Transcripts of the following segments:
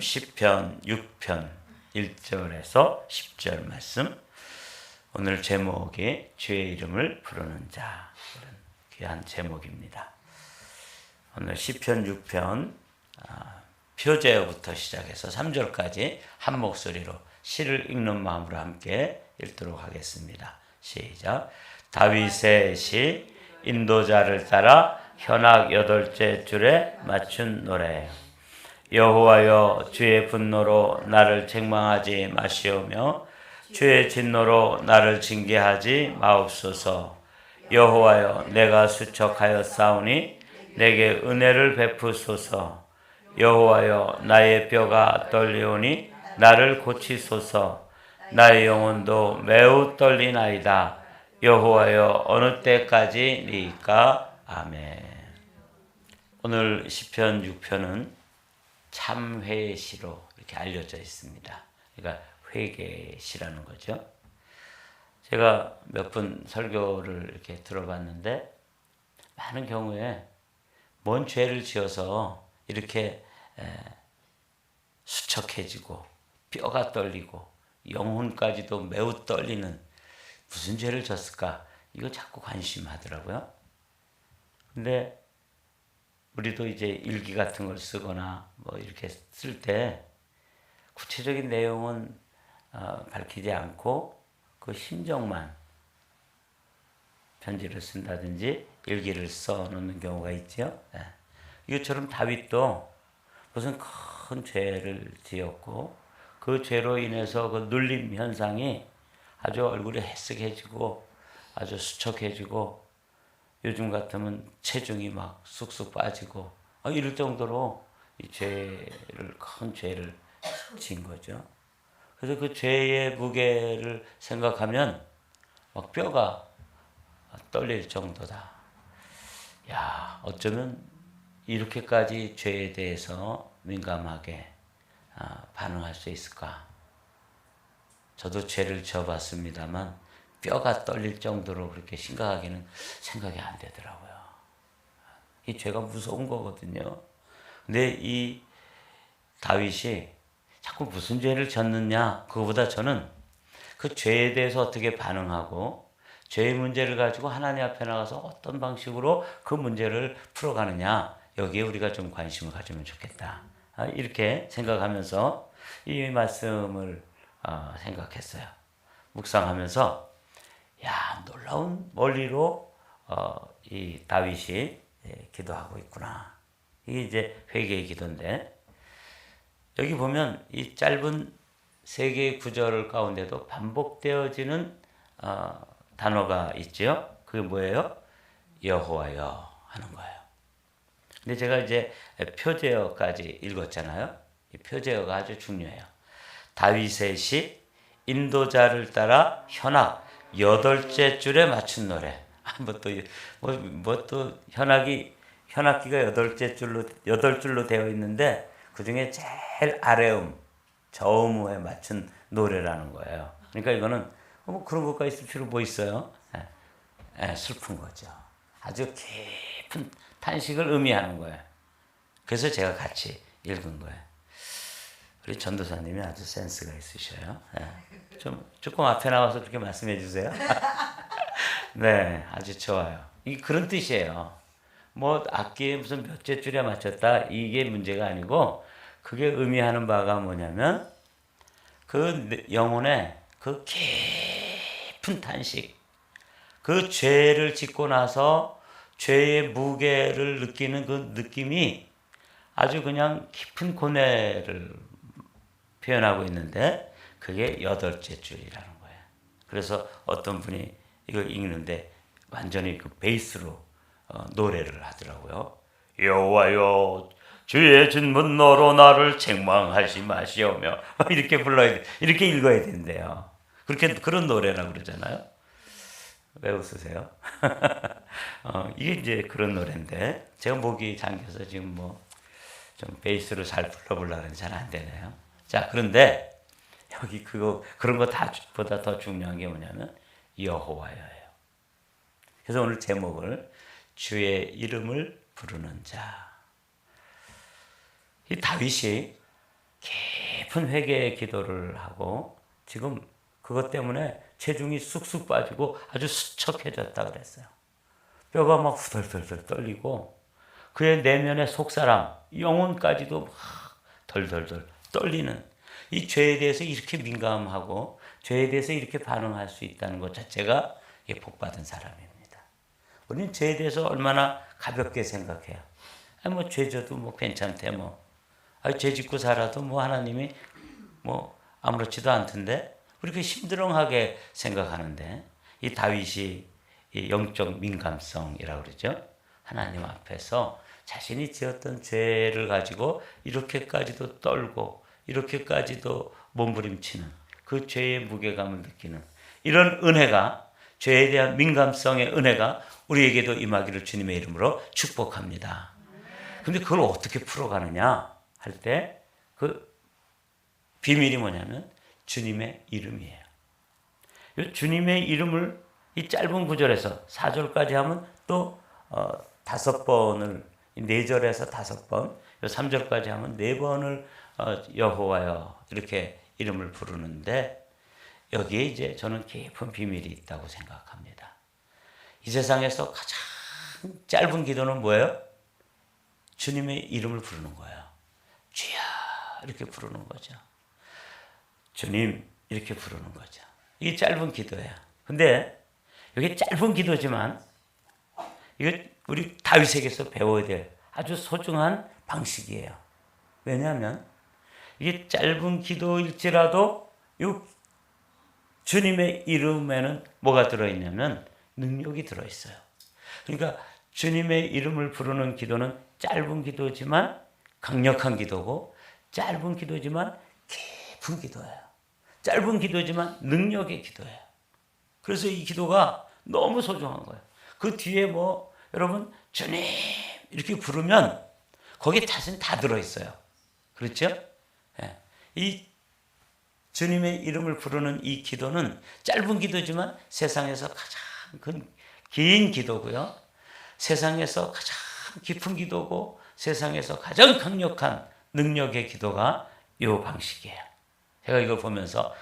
시편 6편 1절에서 10절 말씀. 오늘 제목이 주의 이름을 부르는 자, 이런 귀한 제목입니다. 오늘 시편 6편 표제어부터 시작해서 3절까지 한 목소리로 시를 읽는 마음으로 함께 읽도록 하겠습니다. 시작. 다윗의 시, 인도자를 따라 현악 8째 줄에 맞춘 노래예요. 여호와여, 주의 분노로 나를 책망하지 마시오며 주의 진노로 나를 징계하지 마옵소서. 여호와여, 내가 수척하였사오니 내게 은혜를 베푸소서. 여호와여, 나의 뼈가 떨리오니 나를 고치소서. 나의 영혼도 매우 떨리나이다. 여호와여, 어느 때까지니까? 아멘. 오늘 시편 6편은 참회의 시로 이렇게 알려져 있습니다. 그러니까 회개의 시라는 거죠. 제가 몇 번 설교를 이렇게 들어봤는데 많은 경우에 뭔 죄를 지어서 이렇게 수척해지고 뼈가 떨리고 영혼까지도 매우 떨리는 무슨 죄를 졌을까? 이거 자꾸 관심하더라고요. 근데 우리도 이제 일기 같은 걸 쓰거나 뭐 이렇게 쓸 때 구체적인 내용은 밝히지 않고 그 심정만 편지를 쓴다든지 일기를 써놓는 경우가 있죠. 이것처럼 다윗도 무슨 큰 죄를 지었고 그 죄로 인해서 그 눌림 현상이 아주 얼굴이 헬쓱해지고 아주 수척해지고 요즘 같으면 체중이 막 쑥쑥 빠지고 이럴 정도로 이 큰 죄를 지은 거죠. 그래서 그 죄의 무게를 생각하면 막 뼈가 떨릴 정도다. 야, 어쩌면 이렇게까지 죄에 대해서 민감하게 반응할 수 있을까? 저도 죄를 져봤습니다만 뼈가 떨릴 정도로 그렇게 심각하게는 생각이 안 되더라고요. 이 죄가 무서운 거거든요. 근데 이 다윗이 자꾸 무슨 죄를 졌느냐, 그거보다 저는 그 죄에 대해서 어떻게 반응하고 죄의 문제를 가지고 하나님 앞에 나가서 어떤 방식으로 그 문제를 풀어가느냐, 여기에 우리가 좀 관심을 가지면 좋겠다. 이렇게 생각하면서 이 말씀을 생각했어요. 묵상하면서 야, 놀라운 원리로 이 다윗이 기도하고 있구나. 이게 이제 회개의 기도인데, 여기 보면 이 짧은 3개의 구절 가운데도 반복되어지는 단어가 있죠. 그게 뭐예요? 여호와여 하는 거예요. 근데 제가 이제 표제어까지 읽었잖아요. 이 표제어가 아주 중요해요. 다윗의 시, 인도자를 따라 현악 8째 줄에 맞춘 노래. 또 현악기가 8줄로 되어 있는데 그 중에 제일 아래음, 저음에 맞춘 노래라는 거예요. 그러니까 이거는 뭐 그런 것가 있을 필요 뭐 있어요? 슬픈 거죠. 아주 깊은 탄식을 의미하는 거예요. 그래서 제가 같이 읽은 거예요. 우리 전도사님이 아주 센스가 있으셔요. 조금 앞에 나와서 그렇게 말씀해 주세요. 네, 아주 좋아요. 그런 뜻이에요. 뭐 악기에 무슨 몇째 줄에 맞췄다, 이게 문제가 아니고 그게 의미하는 바가 뭐냐면 그 영혼의 그 깊은 탄식, 그 죄를 짓고 나서 죄의 무게를 느끼는 그 느낌이 아주 그냥 깊은 고뇌를 표현하고 있는데 그게 8째 줄이라는 거예요. 그래서 어떤 분이 이걸 읽는데 완전히 그 베이스로 노래를 하더라고요. 여호와여, 주의 진 분노로 나를 책망하지 마시오며 이렇게 불러야 돼. 이렇게 읽어야 된대요. 그런 노래라고 그러잖아요. 왜 웃으세요? 이게 이제 그런 노래인데 제가 목이 잠겨서 지금 뭐 좀 베이스로 잘 불러보려고 잘 안 되네요. 자, 그런데 여기 그런 거 다보다 더 중요한 게 뭐냐면 여호와여예요. 그래서 오늘 제목을 주의 이름을 부르는 자. 이 다윗이 깊은 회개의 기도를 하고 지금 그것 때문에 체중이 쑥쑥 빠지고 아주 수척해졌다 그랬어요. 뼈가 막 후덜덜덜 떨리고 그의 내면의 속사람, 영혼까지도 막 덜덜덜 떨리는 이 죄에 대해서 이렇게 민감하고 죄에 대해서 이렇게 반응할 수 있다는 것 자체가 복받은 사람입니다. 우리는 죄에 대해서 얼마나 가볍게 생각해요. 뭐 죄져도 뭐 괜찮대 뭐. 죄 짓고 살아도 뭐 하나님이 뭐 아무렇지도 않던데 우리가 힘들어하게 생각하는데 이 다윗이 이 영적 민감성이라고 그러죠. 하나님 앞에서 자신이 지었던 죄를 가지고 이렇게까지도 떨고 이렇게까지도 몸부림치는 그 죄의 무게감을 느끼는 이런 은혜가 죄에 대한 민감성의 은혜가 우리에게도 임하기를 주님의 이름으로 축복합니다. 근데 그걸 어떻게 풀어가느냐 할 때 그 비밀이 뭐냐면 주님의 이름이에요. 이 주님의 이름을 이 짧은 구절에서 4절까지 하면 또 5번을 4절에서 5번, 3절까지 하면 4번을 여호와여 이렇게 이름을 부르는데 여기에 이제 저는 깊은 비밀이 있다고 생각합니다. 이 세상에서 가장 짧은 기도는 뭐예요? 주님의 이름을 부르는 거예요. 주야 이렇게 부르는 거죠. 주님 이렇게 부르는 거죠. 이게 짧은 기도예요. 근데 이게 짧은 기도지만 이게 우리 다윗에게서 배워야 될 아주 소중한 방식이에요. 왜냐하면 이게 짧은 기도일지라도 이 주님의 이름에는 뭐가 들어있냐면 능력이 들어있어요. 그러니까 주님의 이름을 부르는 기도는 짧은 기도지만 강력한 기도고 짧은 기도지만 깊은 기도예요. 짧은 기도지만 능력의 기도예요. 그래서 이 기도가 너무 소중한 거예요. 그 뒤에 뭐 여러분 주님 이렇게 부르면 거기에 자신 다 들어있어요. 그렇죠? 예. 이 주님의 이름을 부르는 이 기도는 짧은 기도지만 세상에서 가장 긴 기도고요. 세상에서 가장 깊은 기도고 세상에서 가장 강력한 능력의 기도가 이 방식이에요. 제가 이걸 보면서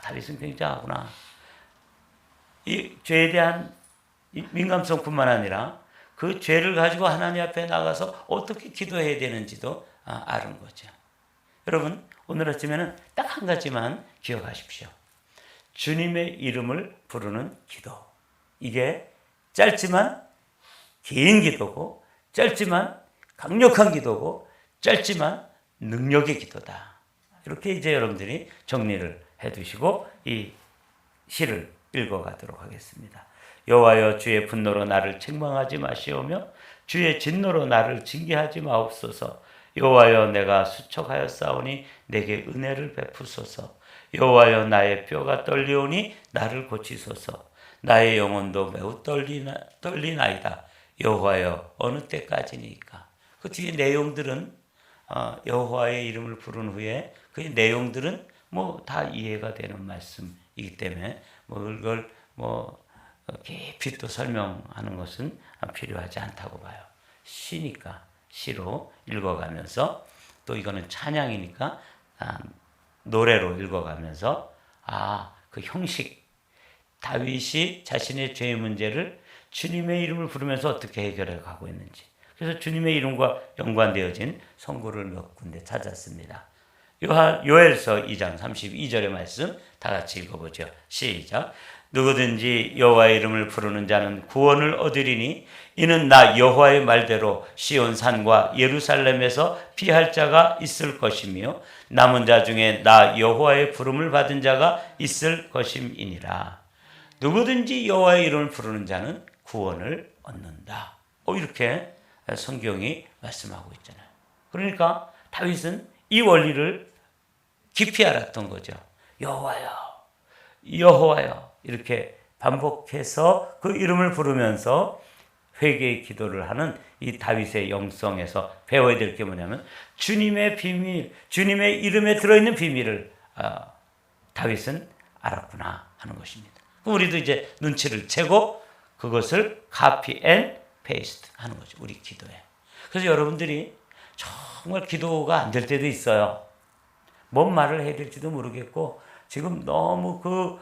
다윗은 굉장하구나. 이 죄에 대한 민감성뿐만 아니라 그 죄를 가지고 하나님 앞에 나가서 어떻게 기도해야 되는지도 아는 거죠. 여러분 오늘 아침에는 딱 한 가지만 기억하십시오. 주님의 이름을 부르는 기도. 이게 짧지만 긴 기도고 짧지만 강력한 기도고 짧지만 능력의 기도다. 이렇게 이제 여러분들이 정리를 해두시고 이 시를 읽어가도록 하겠습니다. 여호와여 주의 분노로 나를 책망하지 마시오며 주의 진노로 나를 징계하지 마옵소서. 여호와여 내가 수척하였사오니 내게 은혜를 베푸소서. 여호와여 나의 뼈가 떨리오니 나를 고치소서. 나의 영혼도 매우 떨리나이다. 여호와여 어느 때까지니까. 그 뒤에 내용들은 여호와의 이름을 부른 후에 그 내용들은 뭐 다 이해가 되는 말씀이기 때문에 뭐 이걸 뭐 깊이 또 설명하는 것은 필요하지 않다고 봐요. 시니까 시로 읽어가면서 또 이거는 찬양이니까 노래로 읽어가면서 그 형식 다윗이 자신의 죄의 문제를 주님의 이름을 부르면서 어떻게 해결해 가고 있는지 그래서 주님의 이름과 연관되어진 성구를 몇 군데 찾았습니다. 요엘서 2장 32절의 말씀 다 같이 읽어보죠. 시작. 누구든지 여호와의 이름을 부르는 자는 구원을 얻으리니 이는 나 여호와의 말대로 시온 산과 예루살렘에서 피할 자가 있을 것이며 남은 자 중에 나 여호와의 부름을 받은 자가 있을 것임이니라. 누구든지 여호와의 이름을 부르는 자는 구원을 얻는다. 이렇게 성경이 말씀하고 있잖아요. 그러니까 다윗은 이 원리를 깊이 알았던 거죠. 여호와여, 여호와여 이렇게 반복해서 그 이름을 부르면서 회개의 기도를 하는 이 다윗의 영성에서 배워야 될 게 뭐냐면 주님의 비밀, 주님의 이름에 들어있는 비밀을 다윗은 알았구나 하는 것입니다. 우리도 이제 눈치를 채고 그것을 copy and paste 하는 거죠. 우리 기도에. 그래서 여러분들이 정말 기도가 안 될 때도 있어요. 뭔 말을 해야 될지도 모르겠고 지금 너무 그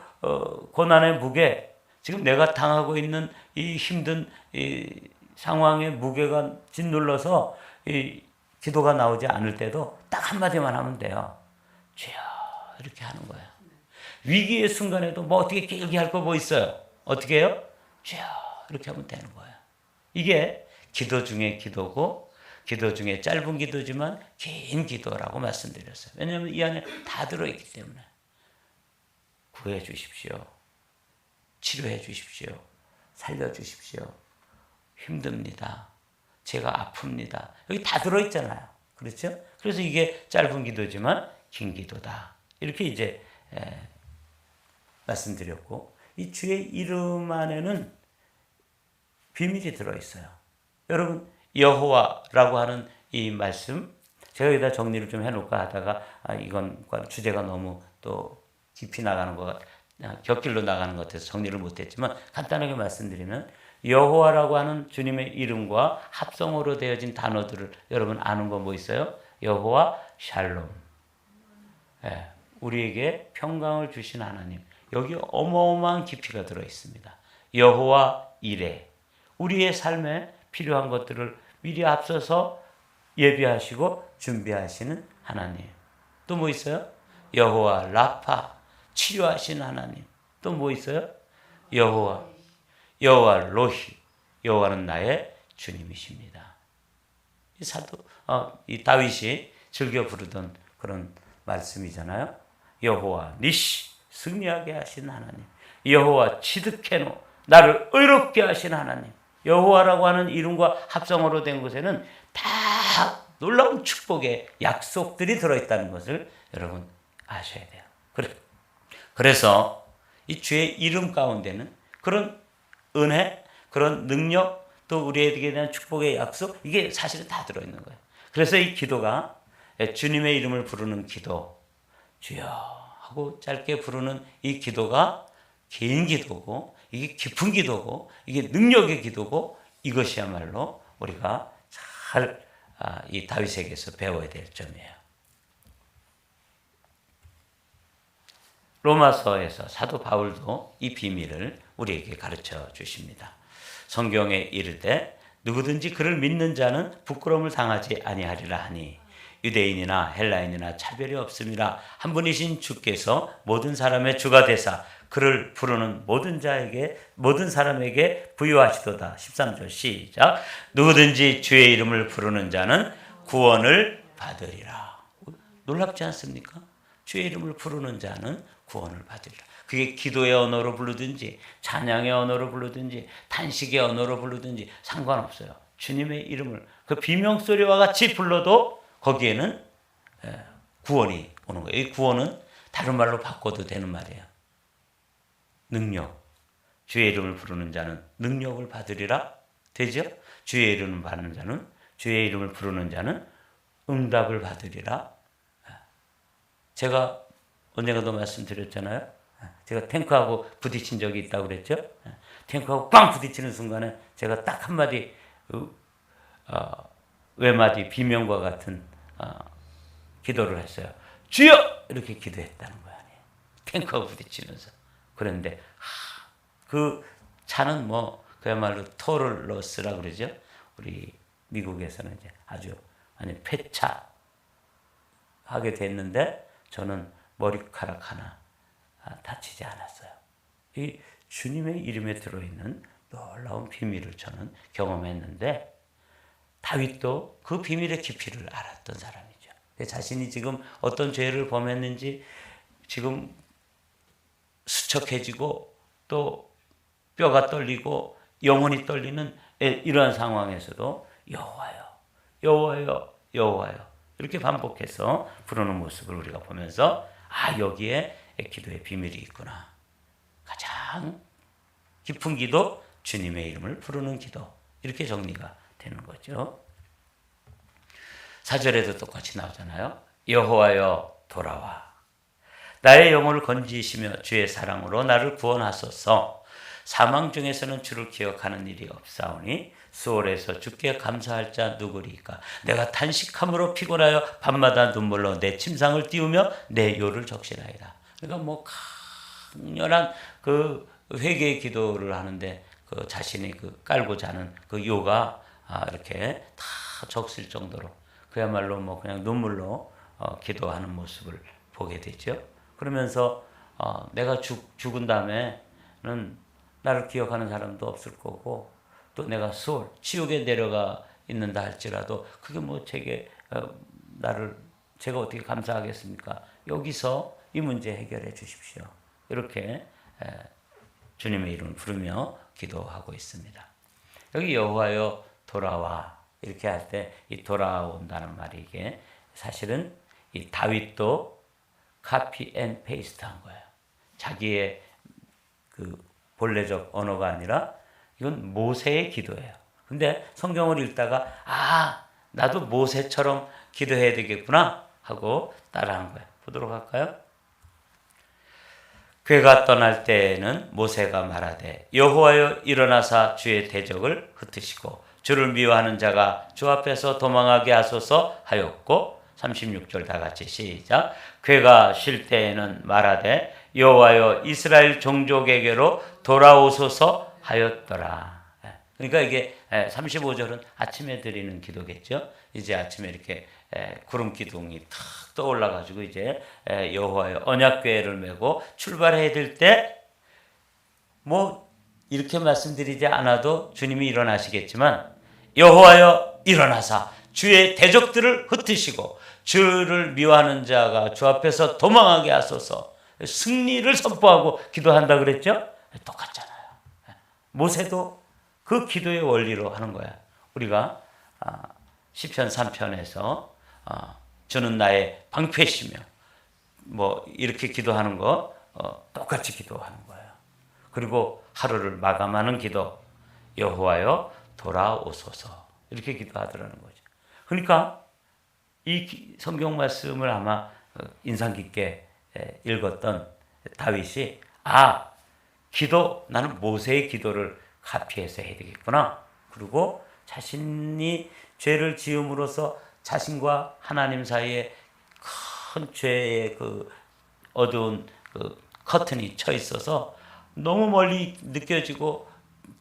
고난의 무게, 지금 내가 당하고 있는 이 힘든 이 상황의 무게가 짓눌러서 이 기도가 나오지 않을 때도 딱 한마디만 하면 돼요. 주여, 이렇게 하는 거예요. 위기의 순간에도 뭐 어떻게 길게 할 거 뭐 있어요? 어떻게 해요? 주여, 이렇게 하면 되는 거예요. 이게 기도 중에 기도고, 기도 중에 짧은 기도지만 긴 기도라고 말씀드렸어요. 왜냐하면 이 안에 다 들어있기 때문에. 구해 주십시오. 치료해 주십시오. 살려 주십시오. 힘듭니다. 제가 아픕니다. 여기 다 들어있잖아요. 그렇죠? 그래서 이게 짧은 기도지만 긴 기도다. 이렇게 이제 말씀드렸고, 이 주의 이름 안에는 비밀이 들어있어요. 여러분, 여호와라고 하는 이 말씀, 제가 여기다 정리를 좀 해놓을까 하다가 이건 주제가 너무 또 깊이 나가는 것 곁길로 나가는 것 같아서 정리를 못했지만 간단하게 말씀드리면, 여호와라고 하는 주님의 이름과 합성어로 되어진 단어들을 여러분 아는 거 뭐 있어요? 여호와 샬롬, 우리에게 평강을 주신 하나님. 여기 어마어마한 깊이가 들어있습니다. 여호와 이레, 우리의 삶에 필요한 것들을 미리 앞서서 예비하시고 준비하시는 하나님. 또 뭐 있어요? 여호와 라파, 치료하신 하나님. 또 뭐 있어요? 여호와 로히, 여호와는 나의 주님이십니다. 이 다윗이 즐겨 부르던 그런 말씀이잖아요. 여호와 니시, 승리하게 하신 하나님. 여호와 치드케노, 나를 의롭게 하신 하나님. 여호와라고 하는 이름과 합성어로 된 곳에는 다 놀라운 축복의 약속들이 들어있다는 것을 여러분 아셔야 돼요. 그래서 이 주의 이름 가운데는 그런 은혜, 그런 능력, 또 우리에게 대한 축복의 약속, 이게 사실은 다 들어있는 거예요. 그래서 이 기도가 주님의 이름을 부르는 기도, 주여 하고 짧게 부르는 이 기도가 긴 기도고, 이게 깊은 기도고, 이게 능력의 기도고, 이것이야말로 우리가 잘 이 다윗에게서 배워야 될 점이에요. 로마서에서 사도 바울도 이 비밀을 우리에게 가르쳐 주십니다. 성경에 이르되 누구든지 그를 믿는 자는 부끄러움을 당하지 아니하리라 하니 유대인이나 헬라인이나 차별이 없음이라 한 분이신 주께서 모든 사람의 주가 되사 그를 부르는 모든 사람에게 부유하시도다. 13절 시작. 누구든지 주의 이름을 부르는 자는 구원을 받으리라. 놀랍지 않습니까? 주의 이름을 부르는 자는 구원을 받으리라. 그게 기도의 언어로 부르든지 찬양의 언어로 부르든지 탄식의 언어로 부르든지 상관없어요. 주님의 이름을 그 비명소리와 같이 불러도 거기에는 구원이 오는 거예요. 이 구원은 다른 말로 바꿔도 되는 말이에요. 능력. 주의 이름을 부르는 자는 능력을 받으리라. 되죠? 주의 이름을 받는 자는, 주의 이름을 부르는 자는 응답을 받으리라. 제가 언젠가도 말씀드렸잖아요. 제가 탱크하고 부딪힌 적이 있다고 그랬죠. 탱크하고 꽝 부딪히는 순간에 제가 딱 한마디 외마디 비명과 같은 기도를 했어요. 주여! 이렇게 기도했다는 거 아니에요. 탱크하고 부딪히면서. 그런데 그 차는 뭐 그야말로 토럴러스라 그러죠. 우리 미국에서는 이제 아주 폐차 하게 됐는데 저는 머리카락 하나 다치지 않았어요. 이 주님의 이름에 들어있는 놀라운 비밀을 저는 경험했는데 다윗도 그 비밀의 깊이를 알았던 사람이죠. 자신이 지금 어떤 죄를 범했는지 지금 수척해지고 또 뼈가 떨리고 영혼이 떨리는 이러한 상황에서도 여호와여, 여호와여, 여호와여 이렇게 반복해서 부르는 모습을 우리가 보면서 여기에 기도의 비밀이 있구나. 가장 깊은 기도, 주님의 이름을 부르는 기도. 이렇게 정리가 되는 거죠. 4절에도 똑같이 나오잖아요. 여호와여 돌아와. 나의 영혼을 건지시며 주의 사랑으로 나를 구원하소서. 사망 중에서는 주를 기억하는 일이 없사오니 수월에서 주께 감사할 자 누구리까? 내가 탄식함으로 피곤하여 밤마다 눈물로 내 침상을 띄우며 내 요를 적시나이다. 그러니까 뭐 강렬한 그 회개의 기도를 하는데 그 자신이 그 깔고 자는 그 요가 이렇게 다 적실 정도로 그야말로 뭐 그냥 눈물로 기도하는 모습을 보게 되죠. 그러면서 내가 죽은 다음에는 나를 기억하는 사람도 없을 거고 또 내가 수월 지옥에 내려가 있는다 할지라도 그게 뭐 제게 제가 어떻게 감사하겠습니까? 여기서 이 문제 해결해 주십시오. 이렇게 주님의 이름을 부르며 기도하고 있습니다. 여기 여호와여 돌아와 이렇게 할 때 이 돌아온다는 말이 이게 사실은 이 다윗도 카피 앤 페이스트한 거예요. 자기의 그 본래적 언어가 아니라 이건 모세의 기도예요. 근데 성경을 읽다가 나도 모세처럼 기도해야 되겠구나 하고 따라한 거예요. 보도록 할까요? 그가 떠날 때에는 모세가 말하되 여호와여 일어나사 주의 대적을 흩으시고 주를 미워하는 자가 주 앞에서 도망하게 하소서 하였고 36절 다 같이 시작. 그가 쉴 때에는 말하되 여호와여 이스라엘 종족에게로 돌아오소서 하였더라. 그러니까 이게 35절은 아침에 드리는 기도겠죠. 이제 아침에 이렇게 구름 기둥이 탁 떠올라 가지고 이제 여호와의 언약궤를 메고 출발해야 될 때 뭐 이렇게 말씀드리지 않아도 주님이 일어나시겠지만 여호와여 일어나사 주의 대적들을 흩으시고 주를 미워하는 자가 주 앞에서 도망하게 하소서. 승리를 선포하고 기도한다 그랬죠? 똑같잖아요. 모세도 그 기도의 원리로 하는 거야. 우리가 시편 3편에서 주는 나의 방패시며 뭐 이렇게 기도하는 거 똑같이 기도하는 거예요. 그리고 하루를 마감하는 기도 여호와여 돌아오소서 이렇게 기도하더라는 거죠. 그러니까 이 성경 말씀을 아마 인상 깊게 읽었던 다윗이 나는 모세의 기도를 카피해서 해야 되겠구나. 그리고 자신이 죄를 지음으로써 자신과 하나님 사이에 큰 죄의 그 어두운 그 커튼이 쳐 있어서 너무 멀리 느껴지고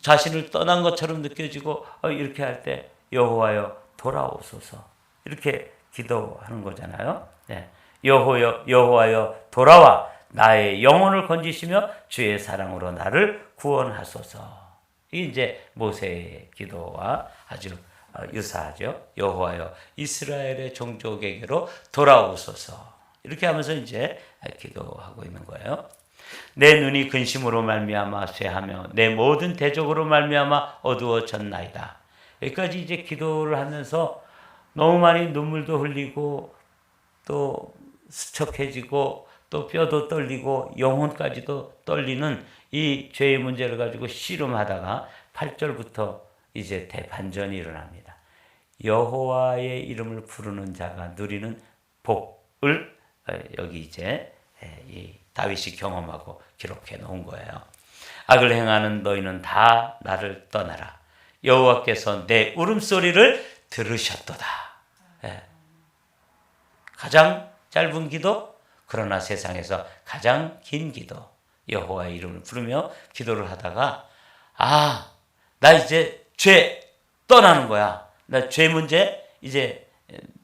자신을 떠난 것처럼 느껴지고 이렇게 할 때 여호와여 돌아오소서 이렇게 기도하는 거잖아요. 네. 여호와여 돌아와 나의 영혼을 건지시며 주의 사랑으로 나를 구원하소서. 이게 이제 모세의 기도와 아주 유사하죠. 여호와여 이스라엘의 종족에게로 돌아오소서. 이렇게 하면서 이제 기도하고 있는 거예요. 내 눈이 근심으로 말미암아 쇠하며 내 모든 대적으로 말미암아 어두워졌나이다. 여기까지 이제 기도를 하면서 너무 많이 눈물도 흘리고 또 수척해지고 또 뼈도 떨리고 영혼까지도 떨리는 이 죄의 문제를 가지고 씨름하다가 8절부터 이제 대반전이 일어납니다. 여호와의 이름을 부르는 자가 누리는 복을 여기 이제 이 다윗이 경험하고 기록해 놓은 거예요. 악을 행하는 너희는 다 나를 떠나라. 여호와께서 내 울음소리를 들으셨도다. 가장 짧은 기도, 그러나 세상에서 가장 긴 기도. 여호와의 이름을 부르며 기도를 하다가 나 이제 죄 떠나는 거야. 나 죄 문제 이제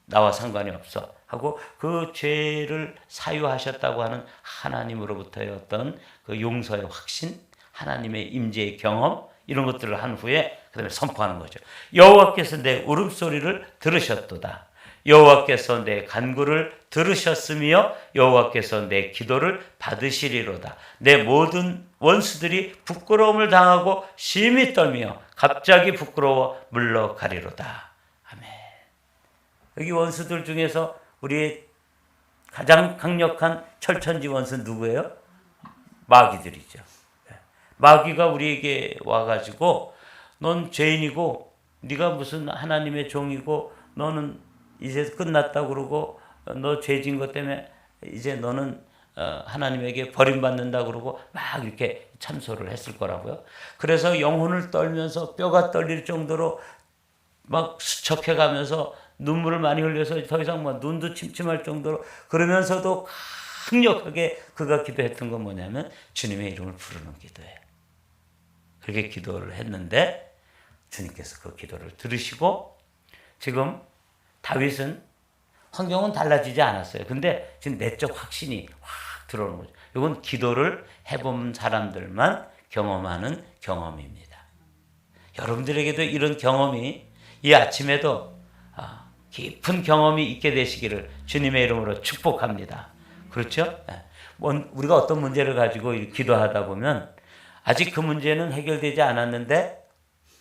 나와 상관이 없어 하고 그 죄를 사유하셨다고 하는 하나님으로부터의 어떤 그 용서의 확신, 하나님의 임재의 경험 이런 것들을 한 후에 그다음에 선포하는 거죠. 여호와께서 내 울음소리를 들으셨도다. 여호와께서 내 간구를 들으셨으며 여호와께서 내 기도를 받으시리로다. 내 모든 원수들이 부끄러움을 당하고 심히 떨며 갑자기 부끄러워 물러가리로다. 아멘. 여기 원수들 중에서 우리의 가장 강력한 철천지 원수 누구예요? 마귀들이죠. 마귀가 우리에게 와가지고 넌 죄인이고 네가 무슨 하나님의 종이고 너는 이제 끝났다 그러고 너 죄진 것 때문에 이제 너는 하나님에게 버림받는다 그러고 막 이렇게 참소를 했을 거라고요. 그래서 영혼을 떨면서 뼈가 떨릴 정도로 막 수척해가면서 눈물을 많이 흘려서 더 이상 뭐 눈도 침침할 정도로, 그러면서도 강력하게 그가 기도했던 건 뭐냐면 주님의 이름을 부르는 기도예요. 그렇게 기도를 했는데 주님께서 그 기도를 들으시고, 지금 다윗은 환경은 달라지지 않았어요. 근데 지금 내적 확신이 확 들어오는 거죠. 이건 기도를 해본 사람들만 경험하는 경험입니다. 여러분들에게도 이런 경험이 이 아침에도 깊은 경험이 있게 되시기를 주님의 이름으로 축복합니다. 그렇죠? 우리가 어떤 문제를 가지고 기도하다 보면 아직 그 문제는 해결되지 않았는데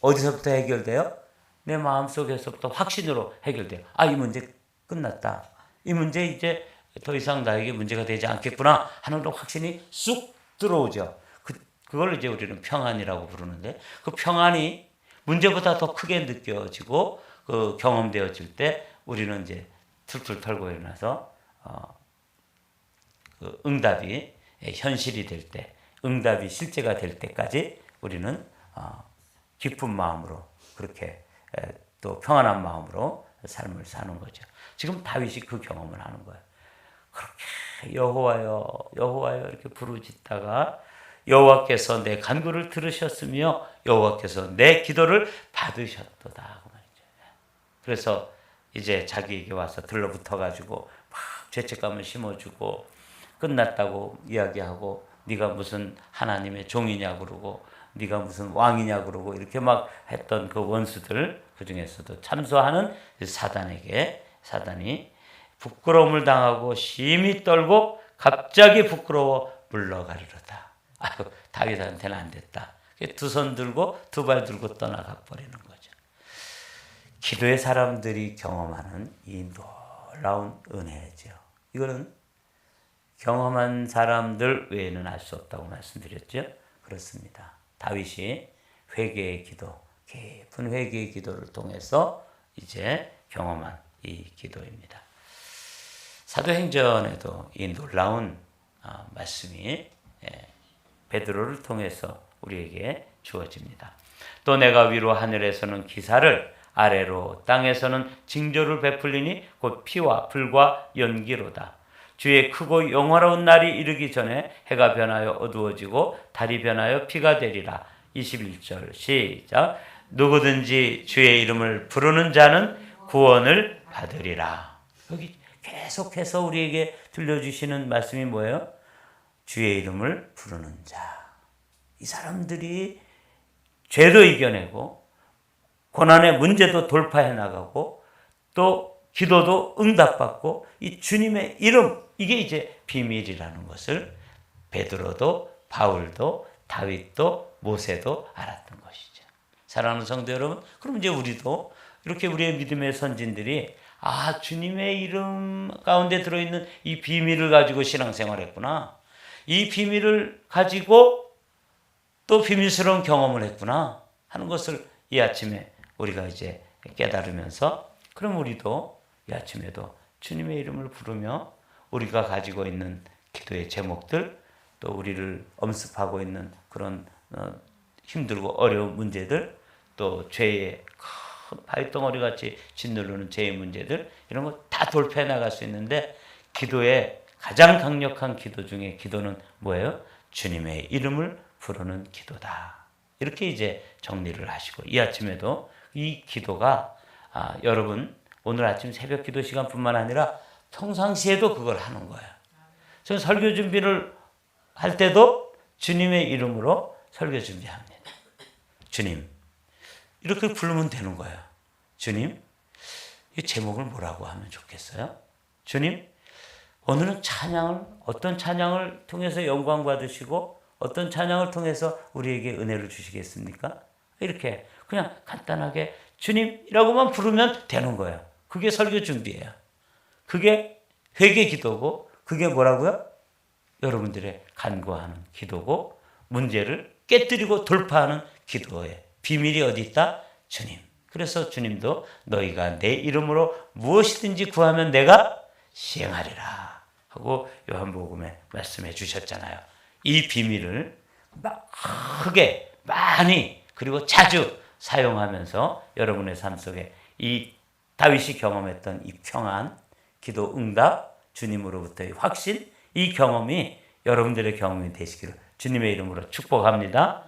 어디서부터 해결돼요? 내 마음속에서부터 확신으로 해결돼요. 이 문제 끝났다. 이 문제 이제 더 이상 나에게 문제가 되지 않겠구나 하는 확신이 쑥 들어오죠. 그걸 이제 우리는 평안이라고 부르는데, 그 평안이 문제보다 더 크게 느껴지고 그 경험되어질 때 우리는 이제 툴툴 털고 일어나서 그 응답이 현실이 될 때, 응답이 실제가 될 때까지 우리는 기쁜 마음으로, 그렇게 또 평안한 마음으로 삶을 사는 거죠. 지금 다윗이 그 경험을 하는 거예요. 그렇게 여호와여 여호와여 이렇게 부르짖다가 여호와께서 내 간구를 들으셨으며 여호와께서 내 기도를 받으셨도다 그 말이죠. 그래서 이제 자기에게 와서 들러붙어 가지고 막 죄책감을 심어주고 끝났다고 이야기하고, 네가 무슨 하나님의 종이냐 그러고 네가 무슨 왕이냐 그러고 이렇게 막 했던 그 원수들, 그 중에서도 참소하는 사단에게 사단이 부끄러움을 당하고 심히 떨고 갑자기 부끄러워 물러가리로다. 다윗한테는 안 됐다. 두 손 들고 두 발 들고 떠나가 버리는 거죠. 기도의 사람들이 경험하는 이 놀라운 은혜죠. 이거는 경험한 사람들 외에는 알 수 없다고 말씀드렸죠. 그렇습니다. 다윗이 회개의 기도, 깊은 회개의 기도를 통해서 이제 경험한 이 기도입니다. 사도행전에도 이 놀라운 말씀이 베드로를 통해서 우리에게 주어집니다. 또 내가 위로 하늘에서는 기사를, 아래로 땅에서는 징조를 베풀리니 곧 피와 불과 연기로다. 주의 크고 영화로운 날이 이르기 전에 해가 변하여 어두워지고 달이 변하여 피가 되리라. 21절 시작. 누구든지 주의 이름을 부르는 자는 구원을 받으리라. 여기 계속해서 우리에게 들려주시는 말씀이 뭐예요? 주의 이름을 부르는 자. 이 사람들이 죄도 이겨내고 고난의 문제도 돌파해 나가고 또 기도도 응답받고 이 주님의 이름, 이게 이제 비밀이라는 것을 베드로도 바울도 다윗도 모세도 알았던 것이죠. 사랑하는 성도 여러분, 그럼 이제 우리도 이렇게 우리의 믿음의 선진들이 주님의 이름 가운데 들어있는 이 비밀을 가지고 신앙생활했구나. 이 비밀을 가지고 또 비밀스러운 경험을 했구나 하는 것을 이 아침에 우리가 이제 깨달으면서, 그럼 우리도 이 아침에도 주님의 이름을 부르며 우리가 가지고 있는 기도의 제목들, 또 우리를 엄습하고 있는 그런 힘들고 어려운 문제들, 또 죄의 큰 바위덩어리 같이 짓누르는 죄의 문제들, 이런 거 다 돌파해 나갈 수 있는데, 기도의 가장 강력한 기도 중에 기도는 뭐예요? 주님의 이름을 부르는 기도다. 이렇게 이제 정리를 하시고, 이 아침에도 이 기도가 여러분 오늘 아침 새벽 기도 시간뿐만 아니라 평상시에도 그걸 하는 거예요. 저는 설교 준비를 할 때도 주님의 이름으로 설교 준비합니다. 주님, 이렇게 부르면 되는 거예요. 주님, 이 제목을 뭐라고 하면 좋겠어요? 주님, 오늘은 찬양을, 어떤 찬양을 통해서 영광 받으시고 어떤 찬양을 통해서 우리에게 은혜를 주시겠습니까? 이렇게 그냥 간단하게 주님이라고만 부르면 되는 거예요. 그게 설교 준비예요. 그게 회개 기도고, 그게 뭐라고요? 여러분들의 간구하는 기도고, 문제를 깨뜨리고 돌파하는 기도의 비밀이 어디 있다? 주님. 그래서 주님도 너희가 내 이름으로 무엇이든지 구하면 내가 시행하리라. 하고 요한복음에 말씀해 주셨잖아요. 이 비밀을 크게 많이 그리고 자주 사용하면서 여러분의 삶 속에 이 다윗이 경험했던 이 평안, 기도 응답, 주님으로부터의 확신, 이 경험이 여러분들의 경험이 되시기를 주님의 이름으로 축복합니다.